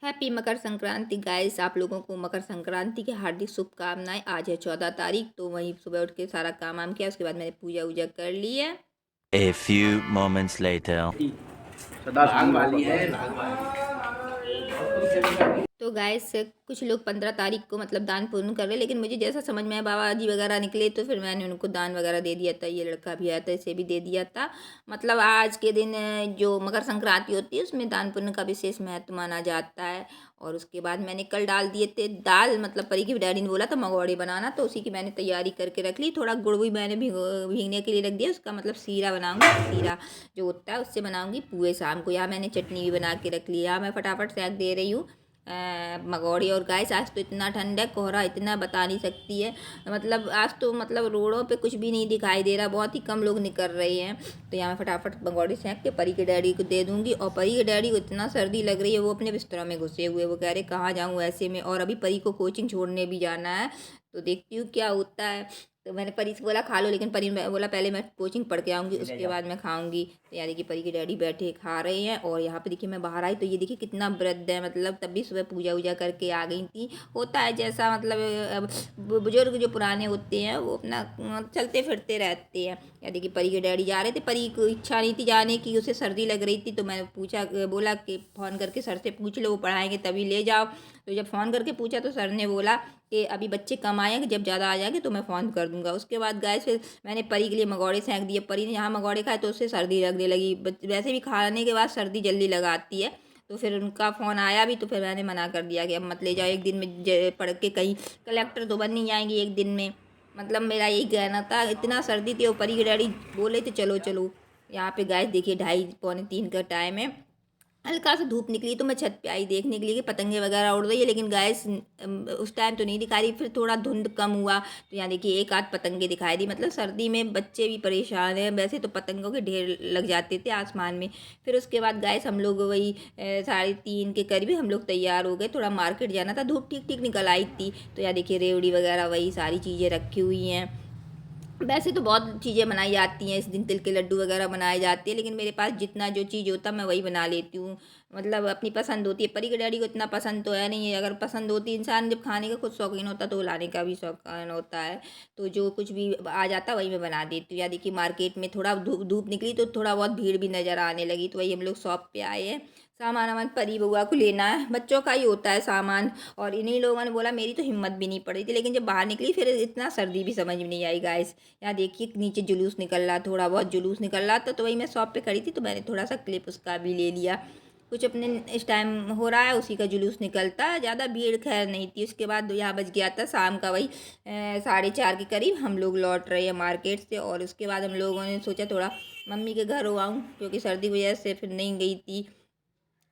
Happy Makar Sankranti guys. आप लोगों को मकर संक्रांति की हार्दिक शुभकामनाएं। आज है 14 तारीख, तो वहीं सुबह उठ के सारा काम वाम किया। उसके बाद मैंने पूजा वूजा कर ली है। A few moments later. सदा भांग वाली है। तो गाइस कुछ लोग 15 तारीख को मतलब दान पुण्य कर रहे, लेकिन मुझे जैसा समझ में आया, बाबा जी वगैरह निकले तो फिर मैंने उनको दान वगैरह दे दिया था। ये लड़का भी आया था, इसे भी दे दिया था। मतलब आज के दिन जो मकर संक्रांति होती है उसमें दान पुण्य का विशेष महत्व माना जाता है। और उसके बाद मैंने कल डाल दिए थे दाल, मतलब परी की डैडी ने बोला था मंगौड़े बनाना, तो उसी की मैंने तैयारी करके रख ली। थोड़ा गुड़ भी मैंने भीगने के लिए रख दिया, उसका मतलब सीरा बनाऊंगी। सीरा जो होता है उससे बनाऊंगी पूरे शाम को। यहाँ मैंने चटनी भी बना के रख ली। यहाँ मैं फटाफट सेक दे रही हूँ मगौड़ी। और गाइस आज तो इतना ठंड है, कोहरा इतना बता नहीं सकती है। मतलब आज तो मतलब रोडों पे कुछ भी नहीं दिखाई दे रहा, बहुत ही कम लोग निकल रहे हैं। तो यहाँ मैं फटाफट मगौड़ी सेंक के परी के डैडी को दे दूंगी। और परी के डैडी को इतना सर्दी लग रही है, वो अपने बिस्तरों में घुसे हुए। वो कह रहे कहाँ जाऊँ ऐसे में, और अभी परी को कोचिंग छोड़ने भी जाना है। तो देखती हूँ क्या होता है। तो मैंने परी से बोला खा लो, लेकिन परी बोला पहले मैं कोचिंग पढ़ के आऊँगी उसके बाद मैं खाऊंगी। तो यहाँ देखिए परी के डैडी बैठे खा रहे हैं। और यहाँ पे देखिए मैं बाहर आई तो ये देखिए कितना वृद्ध है, मतलब तब भी सुबह पूजा वूजा करके आ गई थी। होता है जैसा, मतलब अब बुजुर्ग जो पुराने होते हैं वो अपना चलते फिरते रहते हैं। या देखिए परी के डैडी जा रहे थे, परी को इच्छा नहीं थी जाने की, उसे सर्दी लग रही थी। तो मैंने पूछा, बोला कि फ़ोन करके सर से पूछ लो, वो पढ़ाएंगे तभी ले जाओ। तो जब फ़ोन करके पूछा तो सर ने बोला कि अभी बच्चे कम आएंगे, जब ज़्यादा आ जाएंगे तो मैं फ़ोन कर दूंगा। उसके बाद गए फिर मैंने परी के लिए मगौड़े सेंक दिए। परी ने यहाँ मगौड़े खाए तो उससे सर्दी लगने लगी। वैसे भी खाने के बाद सर्दी जल्दी लगाती है। तो फिर उनका फ़ोन आया भी, तो फिर मैंने मना कर दिया कि अब मत ले जाओ, एक दिन में पढ़ के कहीं कलेक्टर तो बन नहीं जाएंगी एक दिन में। मतलब मेरा यही कहना था, इतना सर्दी थी। और परी के डैडी बोले थे चलो चलो। यहाँ पे गाइस देखिए 2:30 पौने 3 का टाइम है। हल्का सा धूप निकली तो मैं छत पे आई देखने के लिए कि पतंगे वगैरह उड़ रही है, लेकिन गैस उस टाइम तो नहीं दिखा रही। फिर थोड़ा धुंध कम हुआ तो यहाँ देखिए एक आध पतंगे दिखाई दी। मतलब सर्दी में बच्चे भी परेशान हैं, वैसे तो पतंगों के ढेर लग जाते थे आसमान में। फिर उसके बाद गैस हम लोग वही 3:30 के करीब हम लोग तैयार हो गए। थोड़ा मार्केट जाना था, धूप ठीक ठीक निकल आई थी। तो यहाँ देखिए रेवड़ी वगैरह वही सारी चीज़ें रखी हुई हैं। वैसे तो बहुत चीज़ें बनाई जाती हैं इस दिन, तिल के लड्डू वगैरह बनाए जाते हैं, लेकिन मेरे पास जितना जो चीज़ होता है मैं वही बना लेती हूँ। मतलब अपनी पसंद होती है। परी के डैडी को इतना पसंद तो है नहीं है। अगर पसंद होती, इंसान जब खाने का खुद शौकीन होता है तो वो लाने का भी शौकीन होता है। तो जो कुछ भी आ जाता है वही मैं बना देती हूँ। या देखिए मार्केट में थोड़ा धूप धूप निकली तो थोड़ा बहुत भीड़ भी नज़र आने लगी, तो वही हम लोग शॉप पे आए हैं। सामान वामान परी बउआ को लेना है, बच्चों का ही होता है सामान। और इन्हीं लोगों ने बोला, मेरी तो हिम्मत भी नहीं पड़ी थी, लेकिन जब बाहर निकली फिर इतना सर्दी भी समझ में नहीं आई गाइस। यहाँ देखिए नीचे जुलूस निकल रहा, थोड़ा बहुत जुलूस निकल रहा था। तो वही मैं शॉप पे खड़ी थी तो मैंने थोड़ा सा क्लिप उसका भी ले लिया। कुछ अपने इस टाइम हो रहा है उसी का जुलूस निकलता है। ज़्यादा भीड़ खैर नहीं थी। उसके बाद यहाँ बज गया था शाम का वही 4:30 के करीब हम लोग लौट रहे हैं मार्केट से। और उसके बाद हम लोगों ने सोचा थोड़ा मम्मी के घर हो आऊँ, क्योंकि सर्दी की वजह से फिर नहीं गई थी।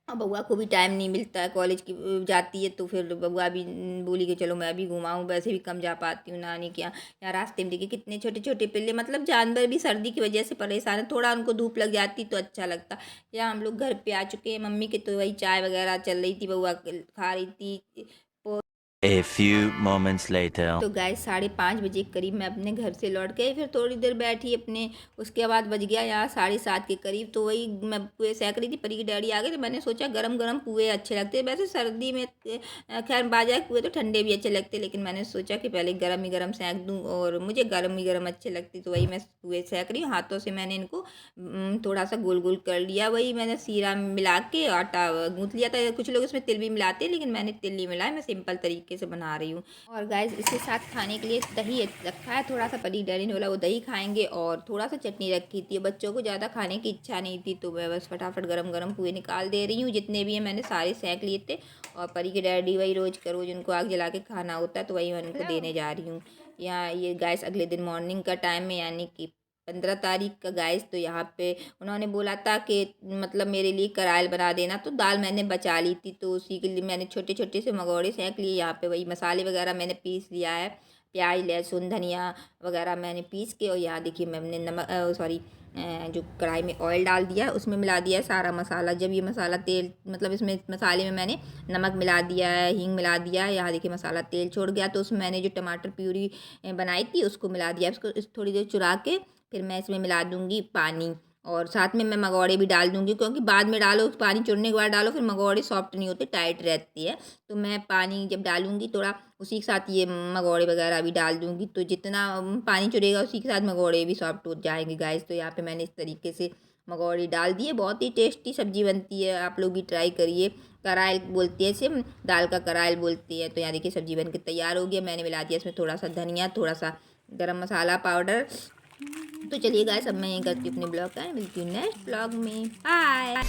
और बउआ को भी टाइम नहीं मिलता है, कॉलेज की जाती है। तो फिर बउआ भी बोली कि चलो मैं भी घुमाऊँ, वैसे भी कम जा पाती हूँ नानी के यहाँ। यहाँ रास्ते में देखिए कितने छोटे छोटे पिल्ले, मतलब जानवर भी सर्दी की वजह से परेशान है। थोड़ा उनको धूप लग जाती तो अच्छा लगता। यहाँ हम लोग घर पे आ चुके हैं। मम्मी के तो वही चाय वगैरह चल रही थी, बउआ खा रही थी। A few moments later. तो गाइस 5:30 के करीब मैं अपने घर से लौट गई। फिर थोड़ी देर बैठी अपने, उसके बाद बज गया यहाँ 7:30 के करीब। तो वही मैं पुए सेक रही थी, परी की डैडी आ गए तो मैंने सोचा गरम गरम पुए अच्छे लगते हैं। वैसे सर्दी में खैर बाजा पुए तो ठंडे भी अच्छे लगते, लेकिन मैंने सोचा कि पहले गरम ही गरम सेक दूँ, और मुझे गरम ही गरम अच्छे लगते। तो वही मैं पुए सेक रही हूँ हाथों से। मैंने इनको थोड़ा सा गोल गोल कर लिया। वही मैंने सीरा मिला के आटा गूँथ लिया था। कुछ लोग इसमें तिल भी मिलाते हैं, लेकिन मैंने तिल नहीं मिलाया, मैं सिंपल तरीके से बना रही हूँ। और गाइस इसके साथ खाने के लिए दही रखा है थोड़ा सा। परी डैडी ने बोला वो दही खाएंगे, और थोड़ा सा चटनी रखी थी। बच्चों को ज़्यादा खाने की इच्छा नहीं थी, तो मैं बस फटाफट गरम गरम पुए निकाल दे रही हूँ। जितने भी हैं मैंने सारे सेंक लिए थे। और परी के डैडी वही रोज़ का रोज़ उनको आग जला के खाना होता है, तो वही मैं उनको देने जा रही हूँ। यहाँ ये गाइस अगले दिन मॉर्निंग का टाइम है, यानी कि 15 तारीख का गाइस। तो यहाँ पे उन्होंने बोला था कि मतलब मेरे लिए करायल बना देना, तो दाल मैंने बचा ली थी, तो उसी के लिए मैंने छोटे छोटे से मगौड़े सेंक लिए। यहाँ पे वही मसाले वगैरह मैंने पीस लिया है, प्याज लहसुन धनिया वगैरह मैंने पीस के। और यहाँ देखिए मैंने नमक सॉरी जो कढ़ाई में ऑयल डाल दिया, उसमें मिला दिया है सारा मसाला। जब ये मसाला तेल, मतलब इसमें मसाले में मैंने नमक मिला दिया है, हींग मिला दिया है। यहाँ देखिए मसाला तेल छोड़ गया, तो उसमें मैंने जो टमाटर प्यूरी बनाई थी उसको मिला दिया। उसको थोड़ी देर चुरा के फिर मैं इसमें मिला दूँगी पानी। और साथ में मैं मगौड़े भी डाल दूँगी, क्योंकि बाद में डालो, पानी चुरने के बाद डालो, फिर मगौड़े सॉफ्ट नहीं होते, टाइट रहती है। तो मैं पानी जब डालूँगी थोड़ा, उसी के साथ ये मगौड़े वगैरह भी डाल दूँगी। तो जितना पानी चुरेगा उसी के साथ मगौड़े भी सॉफ्ट हो जाएंगे गाइस। तो यहाँ पे मैंने इस तरीके से मगौड़े डाल दिए। बहुत ही टेस्टी सब्जी बनती है, आप लोग भी ट्राई करिए। करायल बोलती है इसे, दाल का करायल बोलती है। तो यहाँ देखिए सब्जी बन के तैयार हो गया। मैंने मिला दिया इसमें थोड़ा सा धनिया, थोड़ा सा गरम मसाला पाउडर। तो चलिए गाइस, अब मैं यहीं करती हूँ अपने ब्लॉग का, मिलती हूँ नेक्स्ट ब्लॉग में। बाय।